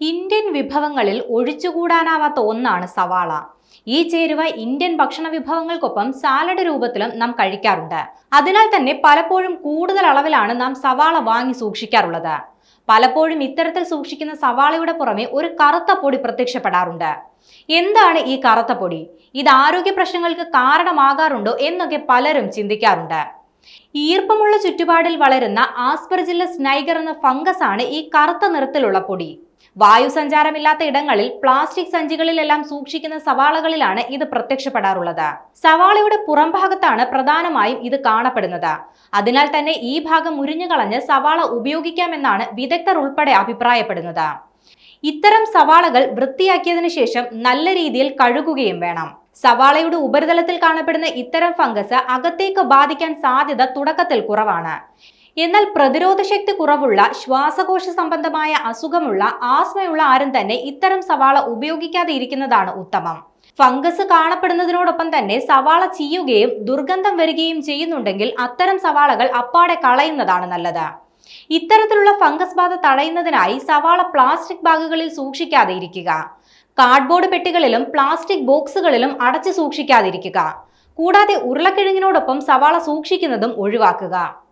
Indian വിഭവങ്ങളിൽ ഒഴിച്ചുകൂടാനാവാത്ത ഒന്നാണ് സവാള. ഈ ചേരുവ ഇന്ത്യൻ ഭക്ഷണ വിഭവങ്ങൾക്കൊപ്പം സാലഡ് രൂപത്തിലും നാം കഴിക്കാറുണ്ട്. അതിനാൽ തന്നെ പലപ്പോഴും കൂടുതൽ അളവിലാണ് നാം സവാള വാങ്ങി സൂക്ഷിക്കാറുള്ളത്. പലപ്പോഴും ഇത്തരത്തിൽ സൂക്ഷിക്കുന്ന സവാളയുടെ പുറമെ ഒരു കറുത്ത പൊടി പ്രത്യക്ഷപ്പെടാറുണ്ട്. എന്താണ് ഈ കറുത്ത പൊടി? ഇത് ആരോഗ്യ പ്രശ്നങ്ങൾക്ക് കാരണമാകാറുണ്ടോ എന്നൊക്കെ പലരും ചിന്തിക്കാറുണ്ട്. ഈർപ്പമുള്ള ചുറ്റുപാടിൽ വളരുന്ന ആസ്പെർജില്ലസ് നൈഗർ എന്ന ഫംഗസ് ആണ് ഈ കറുത്ത നിറത്തിലുള്ള പൊടി. വായു സഞ്ചാരമില്ലാത്ത ഇടങ്ങളിൽ പ്ലാസ്റ്റിക് സഞ്ചികളിലെല്ലാം സൂക്ഷിക്കുന്ന സവാളകളിലാണ് ഇത് പ്രത്യക്ഷപ്പെടാറുള്ളത്. സവാളയുടെ പുറംഭാഗത്താണ് പ്രധാനമായും ഇത് കാണപ്പെടുന്നത്. അതിനാൽ തന്നെ ഈ ഭാഗം മുരിഞ്ഞു കളഞ്ഞ് സവാള ഉപയോഗിക്കാമെന്നാണ് വിദഗ്ധർ ഉൾപ്പെടെ അഭിപ്രായപ്പെടുന്നത്. ഇത്തരം സവാളകൾ വൃത്തിയാക്കിയതിനു ശേഷം നല്ല രീതിയിൽ കഴുകുകയും വേണം. സവാളയുടെ ഉപരിതലത്തിൽ കാണപ്പെടുന്ന ഇത്തരം ഫംഗസ് അകത്തേക്ക് ബാധിക്കാൻ സാധ്യത തുടക്കത്തിൽ കുറവാണ്. എന്നാൽ പ്രതിരോധശക്തി കുറവുള്ള, ശ്വാസകോശ സംബന്ധമായ അസുഖമുള്ള, ആസ്മയുള്ള ആരും തന്നെ ഇത്തരം സവാള ഉപയോഗിക്കാതെ ഇരിക്കുന്നതാണ് ഉത്തമം. ഫംഗസ് കാണപ്പെടുന്നതിനോടൊപ്പം തന്നെ സവാള ചീയുകയും ദുർഗന്ധം വരികയും ചെയ്യുന്നുണ്ടെങ്കിൽ അത്തരം സവാളകൾ അപ്പാടെ കളയുന്നതാണ് നല്ലത്. ഇത്തരത്തിലുള്ള ഫംഗസ് ബാധ തടയുന്നതിനായി സവാള പ്ലാസ്റ്റിക് ബാഗുകളിൽ സൂക്ഷിക്കാതെ ഇരിക്കുക. കാർഡ്ബോർഡ് പെട്ടികളിലും പ്ലാസ്റ്റിക് ബോക്സുകളിലും അടച്ചു സൂക്ഷിക്കാതിരിക്കുക. കൂടാതെ ഉരുളക്കിഴങ്ങിനോടൊപ്പം സവാള സൂക്ഷിക്കുന്നതും ഒഴിവാക്കുക.